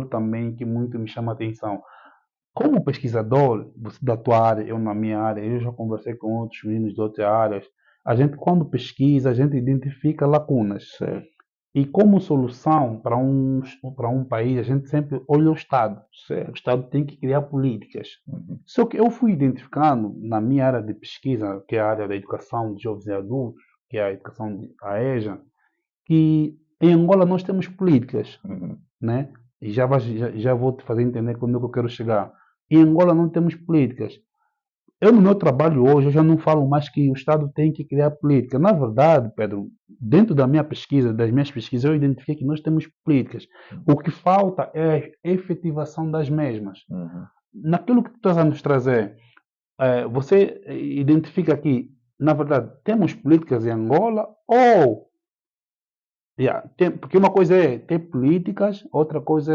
também que muito me chama a atenção. Como pesquisador, você da tua área, eu na minha área, eu já conversei com outros meninos de outras áreas. A gente, quando pesquisa, a gente identifica lacunas. Certo, E como solução para um país, a gente sempre olha o Estado. O certo. Estado tem que criar políticas. Uhum, Só que eu fui identificando na minha área de pesquisa, que é a área da educação de jovens e adultos, que é a educação a EJA, que em Angola nós temos políticas, uhum. né? E já vou te fazer entender quando é que eu quero chegar. Em Angola não temos políticas. Eu, no meu trabalho hoje, eu já não falo mais que o Estado tem que criar política. Na verdade, Pedro, dentro da minha pesquisa, das minhas pesquisas, eu identifiquei que nós temos políticas. O que falta é a efetivação das mesmas. Uhum. Naquilo que tu estás a nos trazer, você identifica que, na verdade, temos políticas em Angola ou... porque uma coisa é ter políticas, outra coisa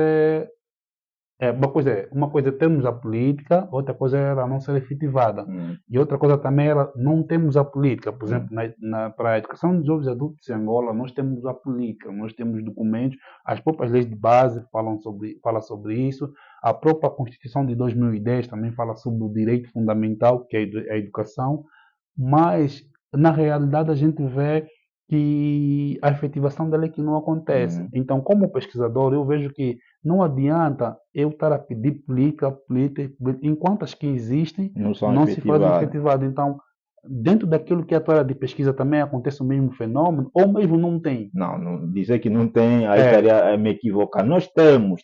uma coisa é termos a política, outra coisa é ela não ser efetivada. Uhum. E outra coisa também é não temos a política. Por exemplo, Uhum. para a educação dos jovens adultos em Angola, nós temos a política, nós temos documentos, as próprias leis de base falam sobre isso, a própria Constituição de 2010 também fala sobre o direito fundamental, que é a educação, mas na realidade a gente vê que a efetivação dela é que não acontece. Uhum. Então, como pesquisador, eu vejo que não adianta eu estar a pedir política, política, política, enquanto as que existem Não são não se fazem efetivadas. efetivadas. Então, dentro daquilo que é a tua área de pesquisa também acontece o mesmo fenômeno, ou mesmo não tem. Não, dizer que não tem, aí É, estaria a me equivocar. Nós temos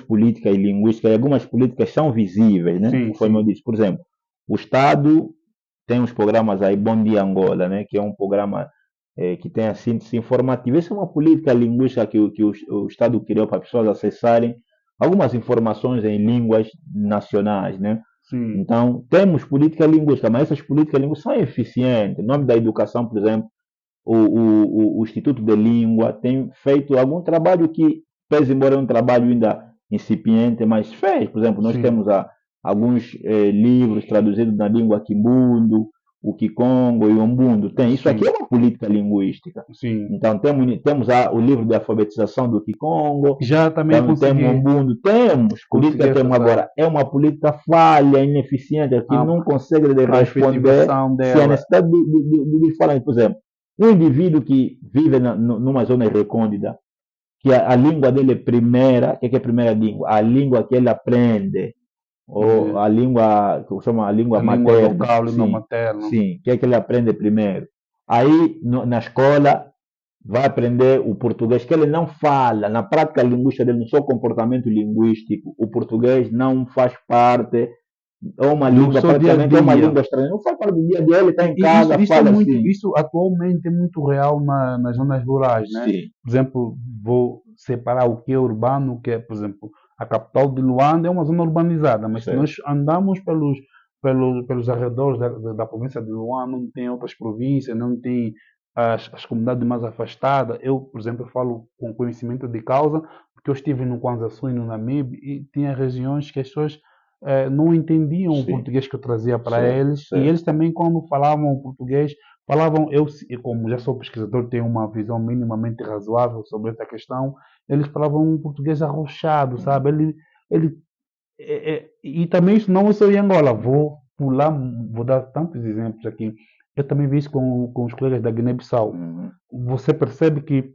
política e linguística, e algumas políticas são visíveis, né? sim, Como eu sim, disse, por exemplo, o Estado tem uns programas aí, Bom Dia Angola, né? Que é um programa que tem a síntese informativa. Essa é uma política linguística que o Estado criou para pessoas acessarem algumas informações em línguas nacionais, né? sim, Então, temos política linguística, mas essas políticas linguísticas são eficientes. Em nome da educação, por exemplo, o Instituto de Língua tem feito algum trabalho que, pese embora é um trabalho ainda incipiente, mas fez. Por exemplo, nós sim. temos alguns livros traduzidos na língua Kimbundo, o Kikongo e o Umbundo. Tem. Isso aqui é Sim, uma política linguística. sim. Então, temos o livro de alfabetização do Kikongo, Já também também temos o consegui, Umbundo, temos política, temos acessar agora. É uma política falha, ineficiente, que a, não consegue a responder efetivação se a dela. necessidade de falar. Por exemplo, um indivíduo que vive numa zona recôndita, que a língua dele é primeira, o que é a primeira língua? A língua que ele aprende, ou eh, a língua, que chama a língua a língua materna, local, língua sim, materna. sim, o que é que ele aprende primeiro? Aí, na escola, vai aprender o português, que ele não fala, na prática linguística dele, no seu comportamento linguístico, o português não faz parte, é uma Do língua, seu dia a praticamente é uma dia. língua estranha, não faz parte do dia a dia, ele está em E casa, isso é fala muito, assim, isso atualmente é muito real nas zonas rurais, né? sim, Por exemplo, vou separar o que é urbano, o que é, por exemplo, a capital de Luanda é uma zona urbanizada, mas se certo. nós andamos pelos arredores da província de Luanda, não tem outras províncias, não tem as comunidades mais afastadas. Eu, por exemplo, falo com conhecimento de causa, porque eu estive no Kwanza Sul e no Namibe e tinha regiões que as pessoas não entendiam o Sim, português que eu trazia para certo, eles, e certo. eles também, quando falavam o português, falavam, como já sou pesquisador, tenho uma visão minimamente razoável sobre essa questão, eles falavam um português arrochado, Uhum, sabe? Ele, e também isso não é só em Angola, vou pular, vou dar tantos exemplos aqui. Eu também vi isso com os colegas da Guiné-Bissau. uhum. Você percebe que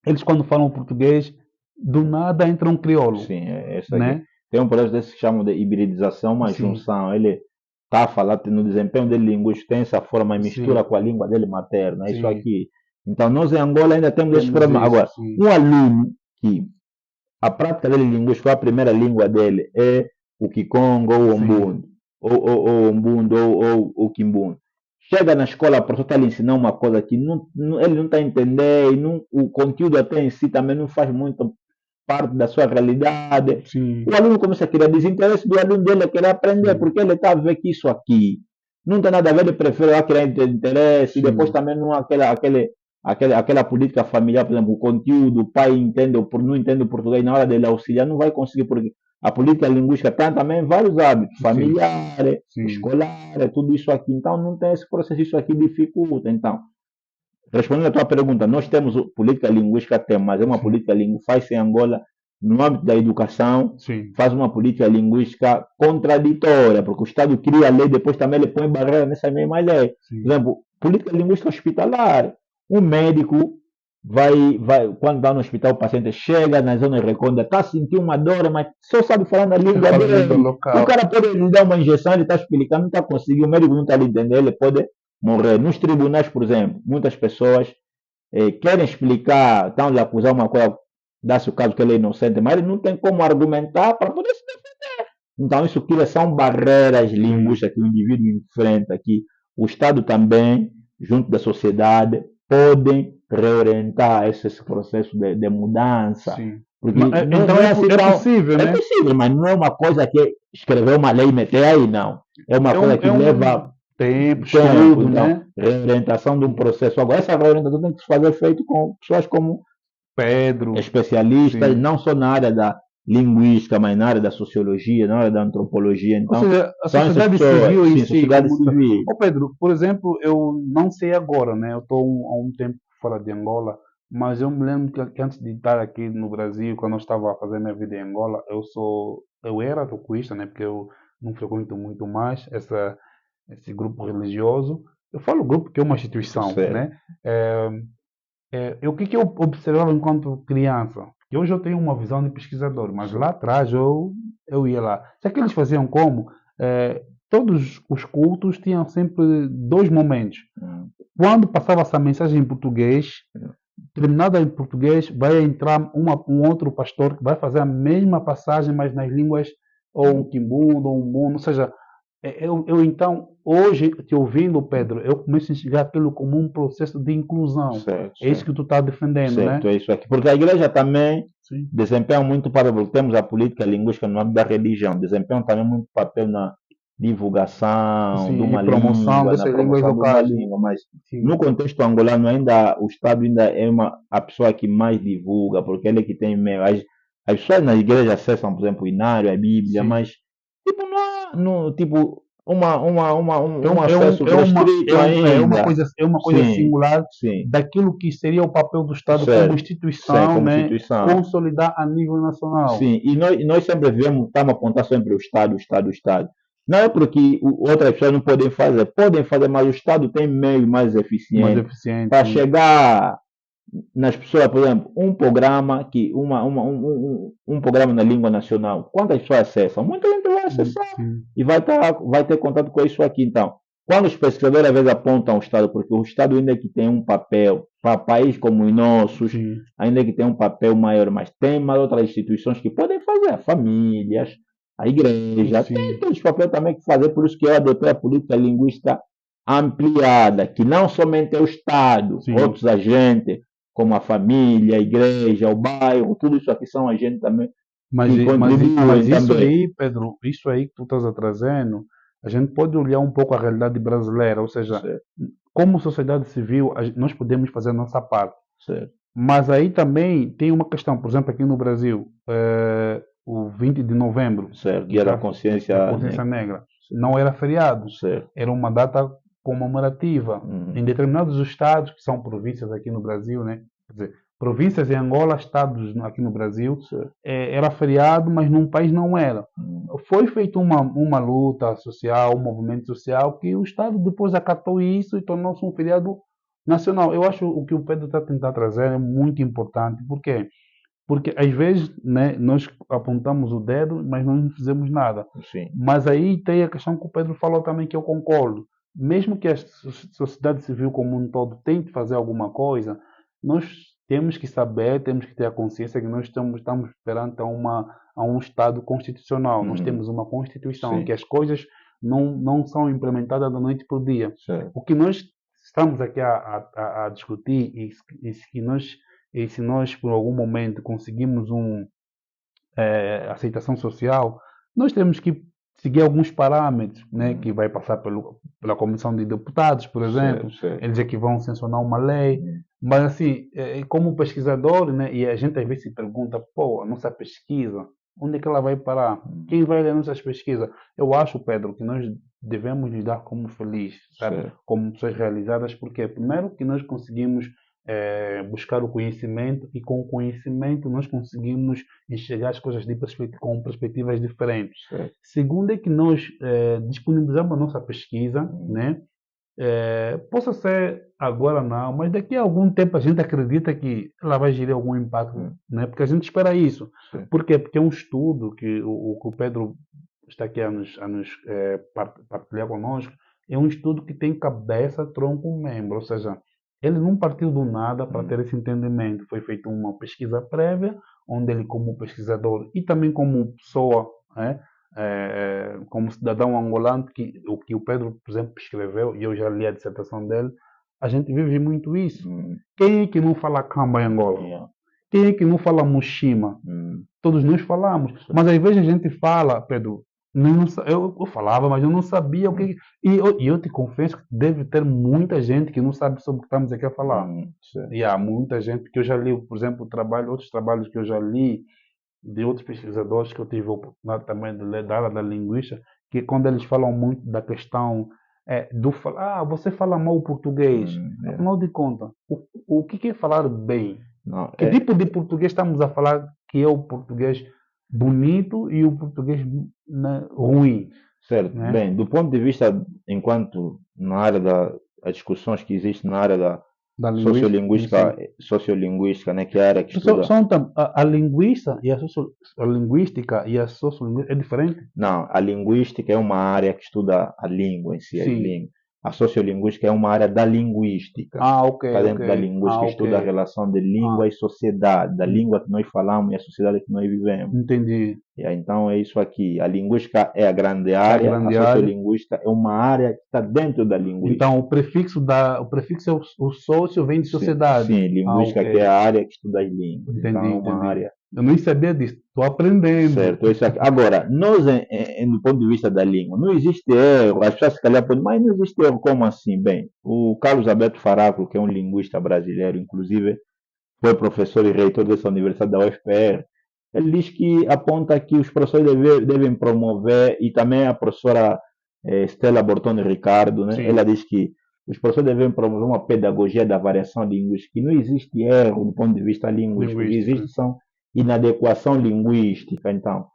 eles, quando falam português, do nada entra um crioulo, Sim, é isso aqui. né? Tem um processo desse que chamam de hibridização, uma Sim, junção. Ele está a falar no desempenho dele linguístico, tem essa forma e mistura sim, com a língua dele materna. É isso sim. aqui. Então, nós em Angola ainda temos esse Temos problema. isso, Agora, sim. um aluno que a prática dele linguística, a primeira língua dele é o Kikongo ou o Sim, Umbundo, ou Umbundo ou o Kimbundo. Chega na escola, a professora está lhe ensinando uma coisa que ele não está a entender, e o conteúdo até em si também não faz muito parte da sua realidade. O sim, aluno começa a criar desinteresse do aluno dele a querer aprender, sim, porque ele está a ver que isso aqui não tem nada a ver, ele prefere criar interesse, e depois sim, também não há aquela política familiar, por exemplo, o conteúdo, o pai entende, ou não entende o português, na hora dele auxiliar, não vai conseguir, porque a política linguística tem também vários hábitos, sim, familiares, sim. escolares, tudo isso aqui. Então, não tem esse processo, isso aqui dificulta. Então, respondendo à tua pergunta, nós temos política linguística, temos, mas é uma Sim. política linguística, faz-se em Angola, no âmbito da educação, sim, faz uma política linguística contraditória, porque o Estado cria a lei, depois também ele põe barreira nessa mesma lei. Por sim. exemplo, política linguística hospitalar. Um médico quando vai no hospital, o paciente chega na zona recôndita, está sentindo uma dor, mas só sabe falar na língua Fala a língua dele. O local. cara pode lhe dar uma injeção, ele está explicando, não está conseguindo, o médico não está lhe entendendo, ele pode morrer. Nos tribunais, por exemplo, muitas pessoas querem explicar, estão lhe acusar uma coisa, dá-se o caso que ele é inocente, mas ele não tem como argumentar para poder se defender. Então, isso cria são barreiras Sim, linguísticas que o indivíduo enfrenta, que o Estado também, junto da sociedade, podem reorientar esse processo de mudança. sim. Porque Então não é assim é tão. possível, É né? possível, mas não é uma coisa que escrever uma lei e meter aí, não. É uma coisa que É leva um tempo, tempo, estudo, então, né? reorientação de um processo. Agora, essa reorientação tem que se fazer feito com pessoas como Pedro, especialistas, sim. não só na área da linguística, mas na área da sociologia, na área da antropologia. Ou Então, seja, a são essas sociedade pessoas, civil em sim, si, sociedade como... civil. Ô Pedro, por exemplo, eu não sei agora, né? Eu estou há um tempo fora de Angola, mas eu me lembro que antes de estar aqui no Brasil, quando eu estava a fazer minha vida em Angola, eu era tocuísta, né? Porque eu não frequento muito mais esse grupo religioso. Eu falo grupo porque é uma instituição, Certo. né? É, o que eu observava enquanto criança? Que hoje eu tenho uma visão de pesquisador, mas lá atrás eu ia lá. Só que eles faziam como? Todos os cultos tinham sempre dois momentos. Hum, Quando passava essa mensagem em português, terminada em português, vai entrar um outro pastor que vai fazer a mesma passagem, mas nas línguas ou um quimbundo ou um mundo. Ou seja, eu então, hoje, te ouvindo, Pedro, eu começo a enxergar aquilo como um processo de inclusão. certo, É isso certo. que tu está defendendo, né? Certo, é isso aqui. Porque a igreja também Sim. desempenha muito papel, temos a política linguística no âmbito da religião, desempenha também muito papel na divulgação de Sim, e uma promoção língua, na dessas línguas promoção de uma locais. língua, mas Sim, no contexto angolano ainda, o Estado ainda é a pessoa que mais divulga, porque ele é que tem meio. As pessoas na igreja acessam, por exemplo, o Inário, a Bíblia, sim. mas tipo, não há, tipo, um É, acesso restrito ainda. é uma coisa Sim, singular sim, daquilo que seria o papel do Estado como certo, certo, instituição, como né? instituição. Consolidar a nível nacional. Sim, e nós sempre vemos, estamos a apontar sempre o Estado, o Estado, o Estado. Não é porque outras pessoas não podem fazer, mas o Estado tem meio mais Mais eficiente eficiente, para sim. chegar nas pessoas, por exemplo, um programa um programa na língua nacional, quantas pessoas acessam? Muita gente vai acessar Sim, e vai ter contato com isso aqui. Então, quando os pesquisadores às vezes apontam o Estado, porque o Estado ainda que tem um papel, para países como os nossos, sim, ainda que tem um papel maior, mas tem mais outras instituições que podem fazer, famílias, a igreja, tem sim, todos os papéis também que fazer, por isso que eu adotei a política linguística ampliada, que não somente é o Estado, sim. outros agentes, como a família, a igreja, o bairro, tudo isso aqui são agentes também Mas, que mas contribuem isso também. aí, Pedro, isso aí que tu estás trazendo, a gente pode olhar um pouco a realidade brasileira, ou seja, Certo, como sociedade civil, nós podemos fazer a nossa parte. certo, Mas aí também tem uma questão, por exemplo, aqui no Brasil, o 20 de novembro, certo. que Dia da tá, da consciência consciência negra. negra, não era feriado, Certo. era uma data comemorativa. Em Uhum. determinados estados, que são províncias aqui no Brasil, né? Quer dizer, províncias em Angola, estados aqui no Brasil, Certo. era feriado, mas num país não era. Uhum. Foi feita uma luta social, um movimento social, que o Estado depois acatou isso e tornou-se um feriado nacional. Eu acho o que o Pedro está a tentar trazer é muito importante. Por quê? Porque às vezes, né, nós apontamos o dedo, mas não fizemos nada. Sim. Mas aí tem a questão que o Pedro falou também, que eu concordo. Mesmo que a sociedade civil como um todo tente fazer alguma coisa, nós temos que saber, temos que ter a consciência que nós estamos perante a um Estado constitucional. Nós Uhum. temos uma Constituição, que Sim. as coisas não são implementadas da noite para o dia. Certo. O que nós estamos aqui a discutir e se nós por algum momento conseguimos aceitação social, nós temos que seguir alguns parâmetros, né, Uhum. que vai passar pela Comissão de Deputados, por Certo, exemplo, certo. eles é que vão sancionar uma lei, Uhum. mas assim, como pesquisador, né, e a gente às vezes se pergunta, pô, a nossa pesquisa, onde é que ela vai parar? Uhum. Quem vai ler nossas pesquisas? Eu acho, Pedro, que nós devemos lidar como felizes, sabe? Certo. Como pessoas realizadas, porque primeiro que nós conseguimos buscar o conhecimento e com o conhecimento nós conseguimos enxergar as coisas com perspectivas diferentes. Certo. Segundo é que nós disponibilizamos a nossa pesquisa, né? Possa ser agora não, mas daqui a algum tempo a gente acredita que ela vai gerar algum impacto, né? Porque a gente espera isso. Sim. Por quê? Porque é um estudo que o Pedro está aqui a nos partilhar conosco, é um estudo que tem cabeça, tronco, membro, ou seja, ele não partiu do nada para ter esse entendimento. Foi feita uma pesquisa prévia, onde ele, como pesquisador e também como pessoa, né, como cidadão angolano, o que o Pedro, por exemplo, escreveu, e eu já li a dissertação dele, a gente vive muito isso. Quem é que não fala camba em Angola? Yeah. Quem é que não fala mushima? Todos nós falamos. Mas às vezes a gente fala, Pedro, eu falava, mas eu não sabia o que. E eu te confesso que deve ter muita gente que não sabe sobre o que estamos aqui a falar. E há muita gente que eu já li, por exemplo, outros trabalhos que eu já li de outros pesquisadores que eu tive a oportunidade também de ler da área da linguística, que quando eles falam muito da questão do falar, você fala mal o português. Afinal de contas, o que é falar bem? Não, Que tipo de português estamos a falar que é o português bonito e o português, né, ruim? certo. Né? Bem, do ponto de vista, enquanto na área as discussões que existem na área da Da sociolinguística, né, que é a área que estuda. A linguística e a linguística e a sociolinguística é diferente? Não, a linguística é uma área que estuda a língua em si, as Sim. línguas. A sociolinguística é uma área da linguística. Ok, Está dentro da linguística, estuda a relação de língua e sociedade, da língua que nós falamos e a sociedade que nós vivemos. Entendi. Então é isso aqui. A linguística é a grande área, a sociolinguística é uma área que está dentro da linguística. Então o prefixo é o sócio, vem de sociedade. Sim, linguística que é a área que estuda as línguas. Entendi, então é uma área. Eu nem sabia disso, estou aprendendo. Certo, isso aqui. Agora, nós, do ponto de vista da língua, não existe erro. As pessoas se calhar podem, mas não existe erro. Como assim? Bem, o Carlos Alberto Faráculo, que é um linguista brasileiro, inclusive foi professor e reitor dessa universidade da UFPR, ele diz que aponta que os professores devem promover, e também a professora Stella Bortoni Ricardo, né? Ela diz que os professores devem promover uma pedagogia da variação linguística, que não existe erro do ponto de vista linguístico, o que existe são inadequação linguística. Então,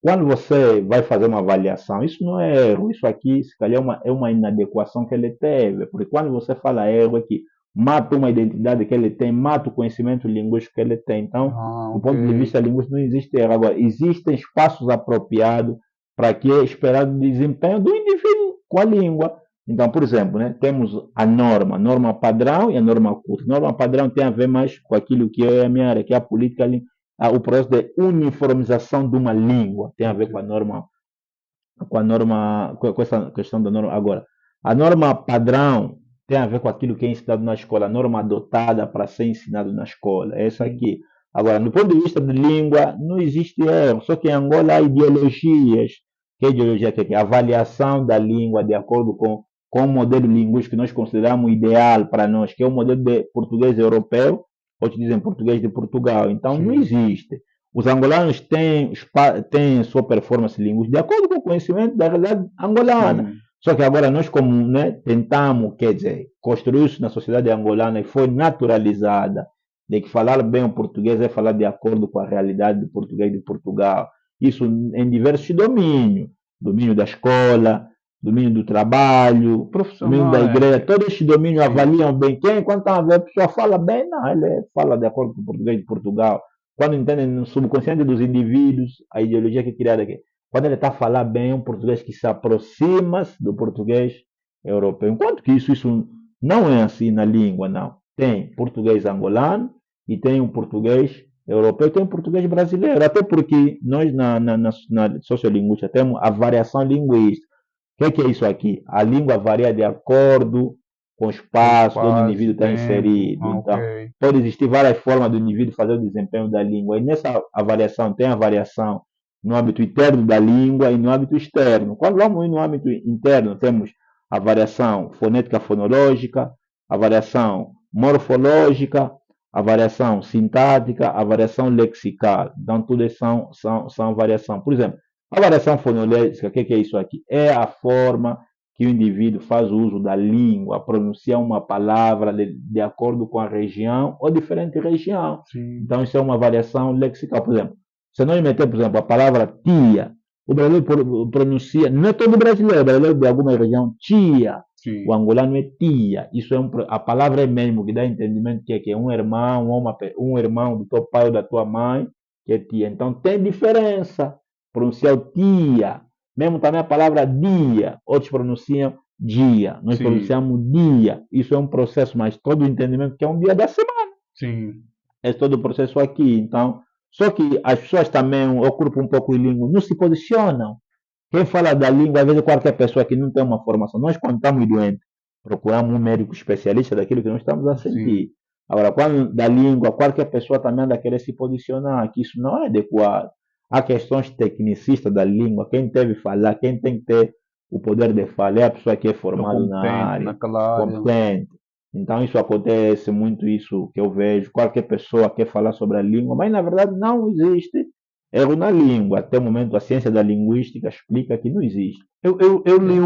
quando você vai fazer uma avaliação, isso não é erro, isso aqui, se calhar, é uma inadequação que ele teve, porque quando você fala erro, é que mata uma identidade que ele tem, mata o conhecimento linguístico que ele tem. Então, do ponto de vista linguístico, não existe erro. Agora, existem espaços apropriados para que é esperado o desempenho do indivíduo com a língua. Então, por exemplo, né, temos a norma padrão e a norma curta. A norma padrão tem a ver mais com aquilo que é a minha área, que é a política, o processo de uniformização de uma língua. Tem a ver com essa questão da norma. Agora, a norma padrão tem a ver com aquilo que é ensinado na escola, a norma adotada para ser ensinado na escola. É essa aqui. Agora, do ponto de vista de língua, não existe erro. Só que em Angola há ideologias. Que ideologia que é? A avaliação da língua de acordo com o modelo linguístico que nós consideramos ideal para nós, que é o modelo de português europeu, outros dizem português de Portugal. Então, não existe. Os angolanos têm sua performance linguística de acordo com o conhecimento da realidade angolana. Só que agora nós, como, né, tentamos, quer dizer, construir isso na sociedade angolana e foi naturalizada, de que falar bem o português é falar de acordo com a realidade do português de Portugal. Isso em diversos domínios. Domínio da escola, domínio do trabalho, domínio da igreja. Todos esses domínios avaliam bem quem, quando a pessoa fala bem, não, ele fala de acordo com o português de Portugal. Quando entendem no subconsciente dos indivíduos, a ideologia que é criada aqui. Quando ele está a falar bem, um português que se aproxima do português europeu. Enquanto que isso não é assim na língua, não. Tem português angolano e tem um português europeu, tem um português brasileiro. Até porque nós, na sociolinguística, temos a variação linguística. O que é isso aqui? A língua varia de acordo com o espaço onde o indivíduo está inserido. Então, pode existir várias formas do indivíduo fazer o desempenho da língua. E nessa avaliação tem a variação no âmbito interno da língua e no âmbito externo. Quando vamos no âmbito interno, temos a variação fonética fonológica, a variação morfológica, a variação sintática, a variação lexical. Então, tudo são variação. Por exemplo, a variação fonológica, o que é isso aqui? É a forma que o indivíduo faz o uso da língua, pronuncia uma palavra de acordo com a região ou diferente região. Sim, Então, isso é uma variação lexical. Por exemplo, se nós meter, por exemplo, a palavra tia, o brasileiro pronuncia, não é todo brasileiro, o brasileiro de alguma região, tia. sim. O angolano é tia. Isso é a palavra é mesmo que dá entendimento que é um irmão, um irmão do teu pai ou da tua mãe, que é tia. Então tem diferença. Pronunciar o tia. Mesmo também a palavra dia. Outros pronunciam dia. Nós Sim, pronunciamos dia. Isso é um processo, mas todo o entendimento que é um dia da semana. sim. É todo o processo aqui. Então, só que as pessoas também ocupam um pouco de língua, não se posicionam. Quem fala da língua, às vezes qualquer pessoa que não tem uma formação. Nós, quando estamos doentes, procuramos um médico especialista daquilo que nós estamos a Sim. sentir. Agora, quando da língua, qualquer pessoa também anda a querer se posicionar, que isso não é adequado. Há questões tecnicistas da língua, quem deve falar, quem tem que ter o poder de falar é a pessoa que é Estou formada na competente área, naquela área. competente. Então, isso acontece muito, isso que eu vejo. Qualquer pessoa quer falar sobre a língua, mas na verdade não existe erro na língua. Até o momento, a ciência da linguística explica que não existe. Eu li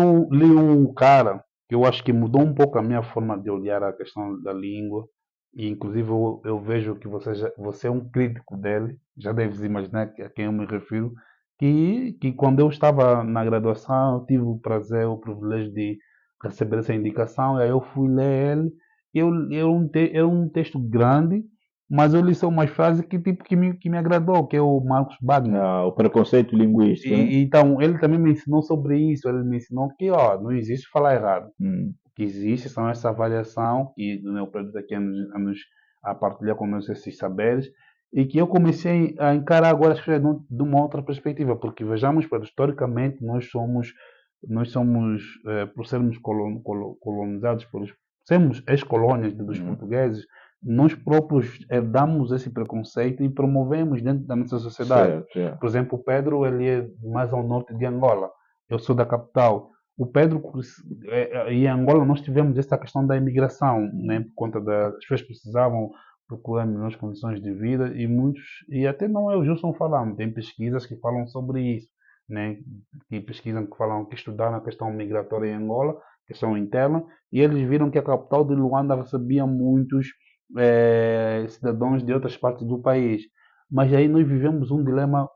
um cara que eu acho que mudou um pouco a minha forma de olhar a questão da língua. E inclusive eu vejo que você é um crítico dele, já deves imaginar a quem eu me refiro, que quando eu estava na graduação eu tive o prazer, o privilégio de receber essa indicação, e aí eu fui ler ele, era um texto grande, mas eu li só umas frases que, tipo, que me agradou, que é o Marcos Wagner. O preconceito linguístico, né? Então, ele também me ensinou sobre isso. Ele me ensinou que, ó, não existe falar errado. Hum, O que existe são essa variação que o Neopredito aqui a partilhar conosco esses saberes, e que eu comecei a encarar agora as coisas de uma outra perspectiva, porque vejamos, historicamente nós somos, por sermos colonizados, sermos ex-colônias dos hum, portugueses, nós próprios herdamos esse preconceito e promovemos dentro da nossa sociedade. certo, certo. Por exemplo, o Pedro, ele é mais ao norte de Angola. Eu sou da capital. O Pedro, em Angola, nós tivemos essa questão da imigração, né? Por conta das pessoas precisavam procurar melhores condições de vida, e até não é o Gilson falando, tem pesquisas que falam sobre isso, né? Que pesquisam, que falam, que estudaram a questão migratória em Angola, questão interna, e eles viram que a capital de Luanda recebia muitos cidadãos de outras partes do país. Mas aí nós vivemos um dilema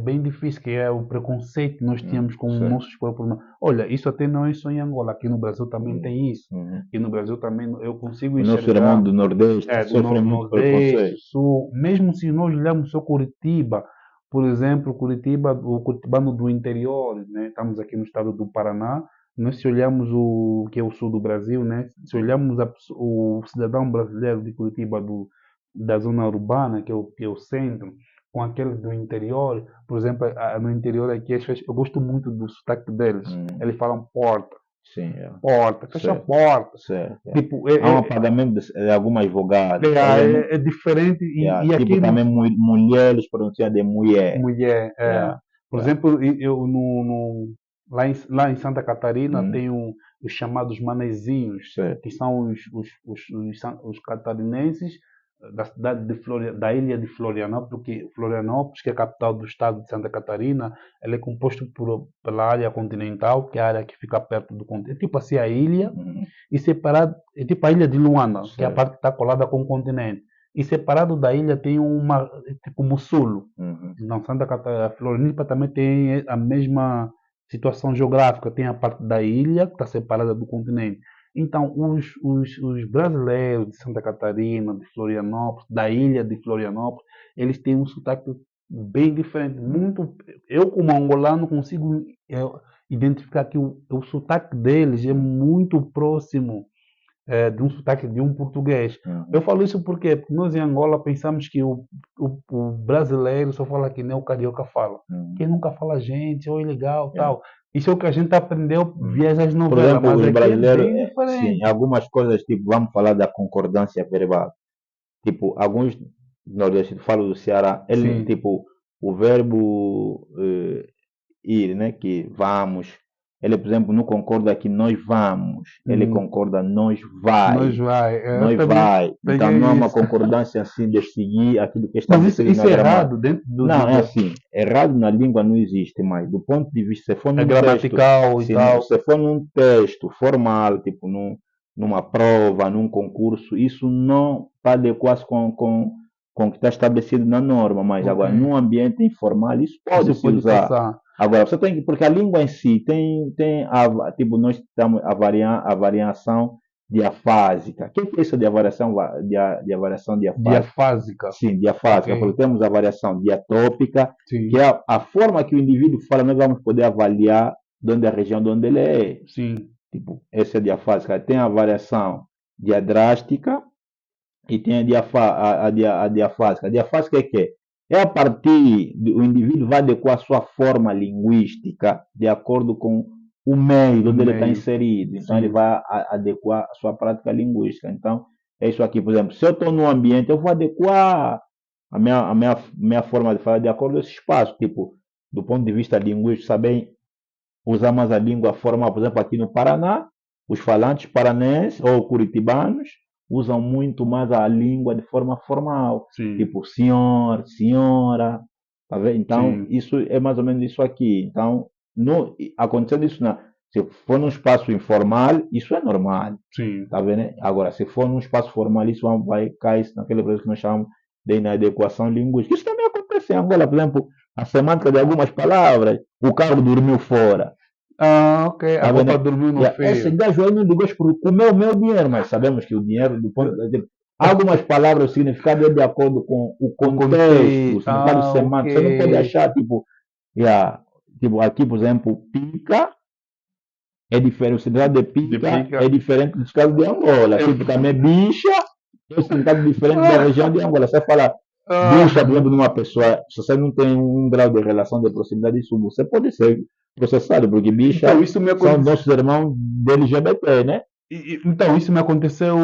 bem difícil, que é o preconceito que nós tínhamos com Certo. nossos próprios. Olha, isso até não é só em Angola, aqui no Brasil também Hum, tem isso. uhum. Aqui no Brasil também eu consigo O nosso irmão enxergar do Nordeste do sofre muito Nordeste, preconceito. Sul, mesmo se nós olharmos só Curitiba, por exemplo, Curitiba, o curitibano do interior, né? Estamos aqui no estado do Paraná, nós se olharmos o que é o sul do Brasil, né? Se olharmos o cidadão brasileiro de Curitiba da zona urbana, que é o centro, com aquele do interior, por exemplo, no interior aqui, eu gosto muito do sotaque deles. Hum, Eles falam porta, sim, porta, fecha a certo, porta. certo. Tipo, Há um apagamento de algumas vogais. Por exemplo, é diferente, e tipo aqui no também mulheres pronunciam de mulher. mulher, Yeah, por yeah. exemplo, eu lá em Santa Catarina Hum, tem os chamados manezinhos, certo. que são os catarinenses da cidade da ilha de Florianópolis, que é a capital do estado de Santa Catarina, ela é composta pela área continental, que é a área que fica perto do continente, tipo assim a ilha, Uhum, e separado, é tipo a ilha de Luanda, que é a certo. parte que está colada com o continente. E separado da ilha tem tipo Mussulo. Uhum, Então, Floripa também tem a mesma situação geográfica, tem a parte da ilha que está separada do continente. Então, os brasileiros de Santa Catarina, de Florianópolis, da ilha de Florianópolis, eles têm um sotaque bem diferente. Muito, eu, como angolano, consigo identificar que o sotaque deles é muito próximo de um sotaque de um português. Eu uhum, falo isso porque nós em Angola pensamos que o brasileiro só fala que nem o carioca fala. uhum. Quem nunca fala gente, oi, legal, Yeah. tal. Isso é o que a gente aprendeu Hum. via as Por novelas, exemplo, mas os aqui é brasileiros, bem sim, diferente. algumas coisas, tipo, vamos falar da concordância verbal. Tipo, alguns nordestinos falam do Ceará, ele, Sim, tipo, o verbo ir, né, que vamos, Ele, por exemplo, não concorda que nós vamos, ele concorda nós vai. Nós vai. Eu Nós também vai. Então não há peguei uma isso. concordância assim de seguir aquilo que é Mas isso, estabelecido na isso é gramática. errado dentro Não, é assim, errado na língua não existe, mas do ponto de vista, se for é num texto, gramatical e tal. se for num texto formal, tipo numa prova, num concurso, isso não está adequado com o que está estabelecido na norma, mas Ok. agora num ambiente informal isso pode Isso se pode usar. passar. Agora, você tem que, porque a língua em si tem tipo, nós temos a variação diafásica. O que é isso de variação, de variação diafásica? Diafásica. Sim, diafásica, Ok. porque temos a variação diatópica, que Sim. é a forma que o indivíduo fala, nós vamos poder avaliar de onde é a região de onde ele é. Sim. Tipo, essa é a diafásica. Tem a variação diadrástica e tem a diafásica. A diafásica é que é a partir do indivíduo vai adequar a sua forma linguística de acordo com o meio Do onde ele está meio. inserido. Então, Sim. ele vai adequar a sua prática linguística. Então, é isso aqui, por exemplo, se eu estou num ambiente, eu vou adequar minha forma de falar de acordo com esse espaço. Tipo, do ponto de vista linguístico, saber usar mais a língua formal. Por exemplo, aqui no Paraná, os falantes paranenses ou curitibanos usam muito mais a língua de forma formal, Sim. tipo senhor, senhora, tá vendo? Então, Sim. isso é mais ou menos isso aqui. Então, acontecendo isso, se for num espaço informal, isso é normal, Sim. tá vendo? Agora, se for num espaço formal, isso vai cair naquele processo que nós chamamos de inadequação linguística. Isso também acontece em Angola, por exemplo, a semântica de algumas palavras, o carro dormiu fora. Ah, ok. A Tá vendo? roupa dormiu no Esse feio. gajo aí não ligou por comer o meu dinheiro, mas sabemos que o dinheiro, do ponto de algumas palavras, o significado é de acordo com o O contexto, o contexto. significado Ah, ok. semântico. Você não pode achar, tipo aqui, por exemplo, pica é diferente, o significado de De pica pica. é diferente do significado de Angola. Tipo, também bicha é um significado diferente da região de Angola. Você fala bicha, por Ah, exemplo, numa pessoa, se você não tem um grau de relação de proximidade, isso você pode ser processado, porque então, bicha isso me são aconteceu. nossos irmãos de LGBT, né? Então, isso me aconteceu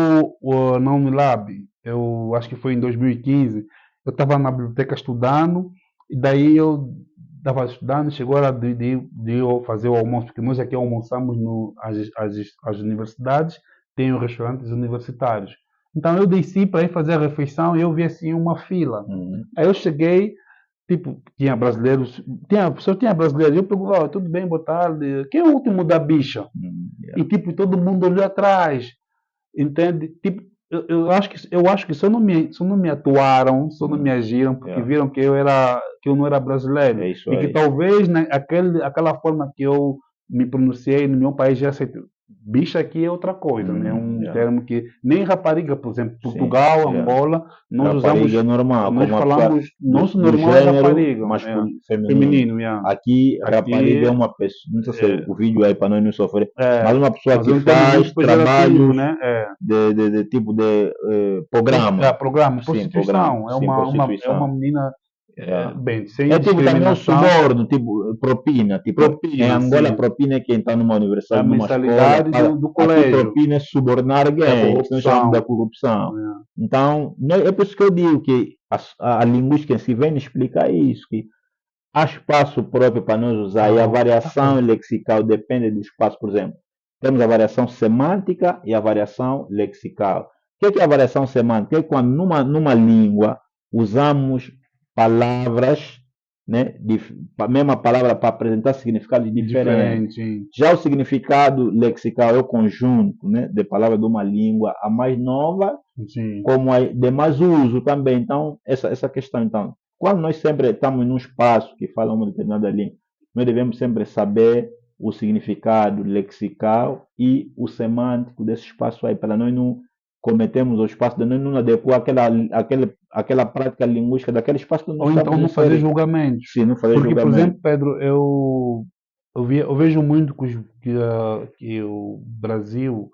na Unilab. Eu acho que foi em 2015. Eu estava na biblioteca estudando, e daí eu estava estudando, chegou a hora de eu fazer o almoço, porque nós aqui almoçamos as universidades, tem os restaurantes universitários. Então eu desci para ir fazer a refeição e eu vi assim uma fila. Uhum. Aí eu cheguei, tipo, tinha brasileiros, só tinha brasileiros. Eu perguntei, "Ó, tudo bem, boa tarde. Quem é o último da bicha?" Yeah. E tipo, todo mundo olhou atrás, entende? Tipo, eu acho que só não me atuaram, só não me agiram porque Yeah. viram que eu não era brasileiro É isso e que aí. talvez né, aquela forma que eu me pronunciei no meu país já aceito. Bicha aqui é outra coisa, né? É um Yeah. termo que nem rapariga, por exemplo, Sim. Portugal, Yeah. Angola, nós Rapariga é usamos, normal, nós como a pessoa falamos, nosso do normal é gênero rapariga, feminino. feminino, yeah. Aqui, rapariga é Aqui uma pessoa, não sei se é, o vídeo aí para nós não sofrer, mas é, uma pessoa mas é que um termo faz muito pejorativo, trabalhos né? de tipo de programa. Programa, Sim, programa. prostituição. É Sim, uma prostituição. menina, É. bem, sem É tipo também o discriminação, suborno, tipo propina. Tipo, em propina, Angola, sim. propina é quem está numa A universidade, numa escola. mensalidade do Aqui, colégio, propina é subornar é a alguém, isso nós chamamos da corrupção. corrupção. Né? Então, é por isso que eu digo que a linguística em si vem explicar isso, que há espaço próprio para nós usar e a Tá variação bom. lexical depende do espaço. Por exemplo, temos a variação semântica e a variação lexical. O que é a variação semântica? É quando numa língua usamos palavras, né, a mesma palavra para apresentar significados diferentes. Diferente, Já o significado lexical é o conjunto, né, de palavras de uma língua, a mais nova sim. como a de mais uso também. Então, essa questão, então, quando nós sempre estamos num espaço que fala uma determinada língua, nós devemos sempre saber o significado lexical e o semântico desse espaço aí, para nós não cometermos o espaço, de nós não adequar aquela prática linguística daquele espaço que nós Ou então estamos não fazer inseridos. julgamentos. Sim, não fazer Porque, por julgamento. exemplo, Pedro, eu vejo muito que o Brasil,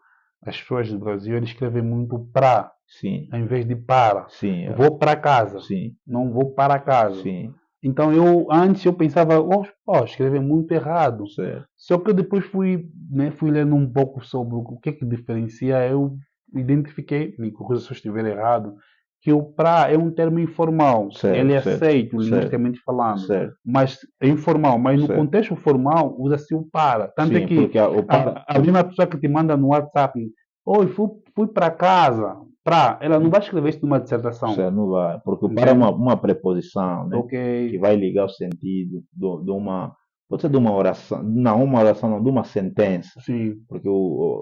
as pessoas do Brasil, eles escrevem muito pra, Sim, em vez de para. sim, Vou para casa, sim, não vou para casa. sim, Então antes eu pensava, escrever muito errado. certo. Só que eu depois fui lendo um pouco sobre o que é que diferencia, eu identifiquei, me corrija se eu estiver errado, que o pra é um termo informal. Ele certo, é certo, aceito, certo, linguisticamente falando, certo, mas é informal. Mas no certo. contexto formal, usa-se o para. Tanto é Sim, que porque o para. a mesma pessoa que te manda no WhatsApp, oi, fui para casa, pra, ela não vai escrever isso numa dissertação, Certo, não vai. Porque o para é entende? uma preposição, né? Ok, Que vai ligar o sentido de uma. Pode ser de uma oração. Não, uma oração não, de uma sentença. sim, Porque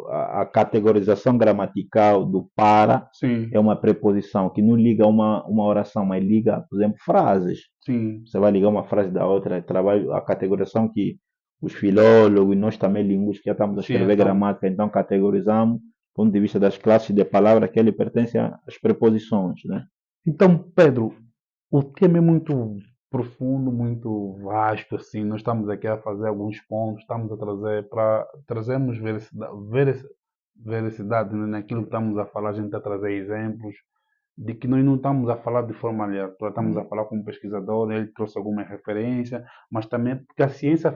a categorização gramatical do para sim, é uma preposição que não liga uma oração, mas liga, por exemplo, frases. sim, Você vai ligar uma frase da outra. Trabalho, a categorização que os filólogos e nós também linguistas já estamos a sim, escrever então. gramática, então categorizamos do ponto de vista das classes de palavra que ele pertence às preposições, né? Então, Pedro, o tema é muito profundo, muito vasto, assim. Nós estamos aqui a fazer alguns pontos, estamos a trazer para trazermos veracidade, né, naquilo que estamos a falar, a gente está a trazer exemplos de que nós não estamos a falar de forma aleatória, estamos a falar com um pesquisador, ele trouxe alguma referência, mas também porque a ciência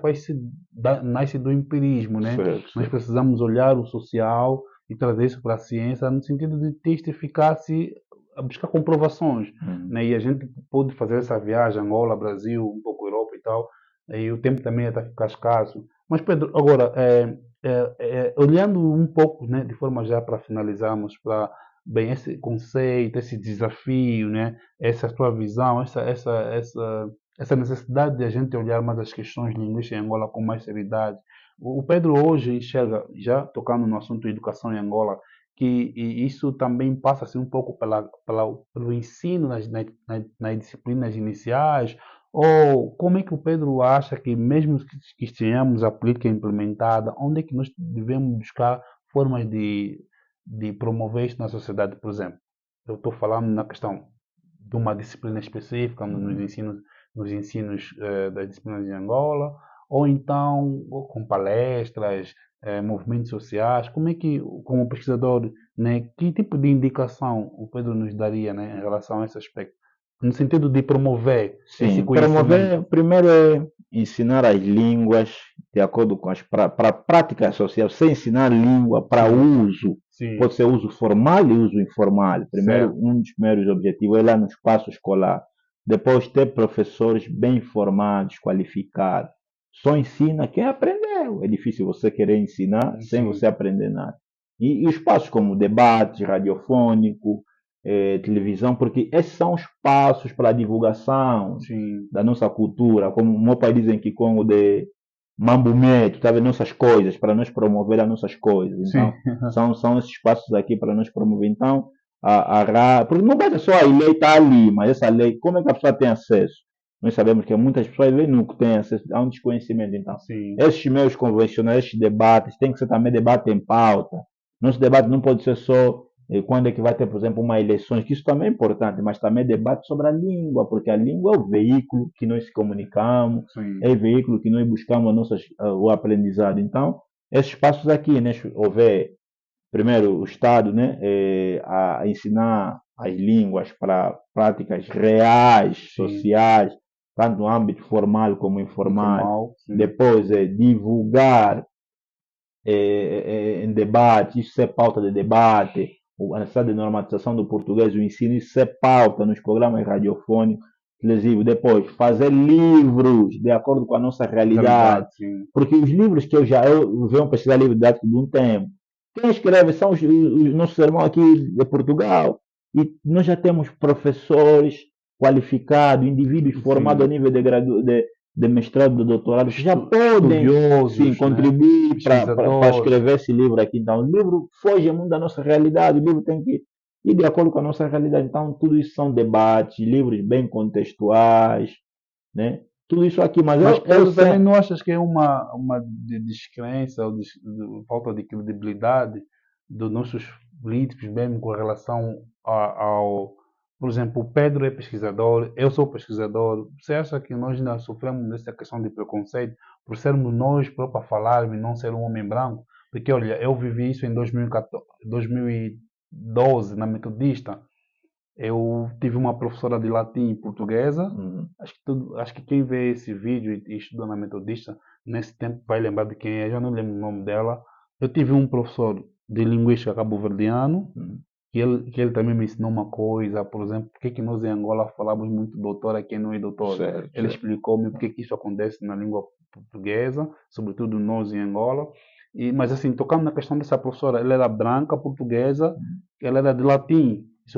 nasce do empirismo, né? Certo, Nós certo. precisamos olhar o social e trazer isso para a ciência no sentido de testificar-se, a buscar comprovações, Uhum. né? E a gente pôde fazer essa viagem, Angola, Brasil, um pouco Europa e tal, e o tempo também está a ficar escasso. Mas Pedro, agora, olhando um pouco, né, de forma já para finalizarmos, para bem esse conceito, esse desafio, né? Essa tua visão, essa necessidade de a gente olhar mais as questões linguísticas em Angola com mais seriedade. O Pedro hoje enxerga, já tocando no assunto educação em Angola, que isso também passa assim, um pouco pelo ensino nas disciplinas iniciais, ou como é que o Pedro acha que, mesmo que tenhamos a política implementada, onde é que nós devemos buscar formas de promover isso na sociedade, por exemplo? Eu estou falando na questão de uma disciplina específica nos ensinos das disciplinas de Angola, ou então com palestras, movimentos sociais. Como é que, como pesquisador, né, que tipo de indicação o Pedro nos daria, né, em relação a esse aspecto? No sentido de promover esse Sim, conhecimento. promover, primeiro é ensinar as línguas de acordo com para prática social, sem ensinar língua para Sim, uso, sim, pode ser uso formal e uso informal. Primeiro, certo. um dos primeiros objetivos é lá no espaço escolar. Depois, ter professores bem formados, qualificados. Só ensina quem aprendeu. É difícil você querer ensinar sem você Sim, aprender nada. E espaços como debate radiofônico, televisão, porque esses são os passos para a divulgação sim, da nossa cultura, como o meu pai dizem que Congo de mambo meto, tá vendo? Nossas coisas, para nós promover as nossas coisas. sim, Então, são esses passos aqui para nós promover. Então, porque não basta só a lei estar ali, mas essa lei, como é que a pessoa tem acesso? Nós sabemos que muitas pessoas veem no que tem acesso, há um desconhecimento. Então, sim, esses meios convencionais, esses debates, tem que ser também debate em pauta. Nosso debate não pode ser só quando é que vai ter, por exemplo, uma eleição, que isso também é importante, mas também debate sobre a língua, porque a língua é o veículo que nós se comunicamos, é sim, o veículo que nós buscamos o aprendizado. Então, esses passos aqui, né, houver, primeiro, o Estado, né, a ensinar as línguas para práticas reais, sim. sociais, tanto no âmbito formal como informal. Informal, sim, Depois, divulgar em debate, isso é pauta de debate, a necessidade de normatização do português, o ensino, isso é pauta nos programas radiofônicos, televisivos. Depois, fazer livros de acordo com a nossa realidade, realidade, sim, porque os livros que eu venho pesquisar livro didático de um tempo, quem escreve são os nossos irmãos aqui de Portugal, e nós já temos professores qualificados, indivíduos formados a sim. nível de mestrado, de doutorado, que já podem sim, Estudiosos, né? contribuir para Pesquisadores, escrever esse livro aqui. Então, o livro foge muito da nossa realidade, o livro tem que ir de acordo com a nossa realidade. Então, tudo isso são debates, livros bem contextuais, né? Tudo isso aqui, mas mas eu Pedro, também sempre. não achas que é uma descrença ou falta de credibilidade dos nossos políticos mesmo com relação por exemplo, o Pedro é pesquisador, eu sou pesquisador. Você acha que nós ainda sofremos dessa questão de preconceito por sermos nós próprios a falarmos e não ser um homem branco? Porque, olha, eu vivi isso em 2014, 2012 na Metodista. Eu tive uma professora de latim e portuguesa. Acho que quem vê esse vídeo e estuda na Metodista, nesse tempo vai lembrar de quem é, já não lembro o nome dela. Eu tive um professor de linguística cabo-verdiano, que ele também me ensinou uma coisa, por exemplo, por que que nós em Angola falamos muito doutor a quem não é doutor. Certo, Ele certo. explicou-me por que que isso acontece na língua portuguesa, sobretudo nós em Angola. Mas assim, tocando na questão dessa professora, ela era branca, portuguesa, ela era de latim.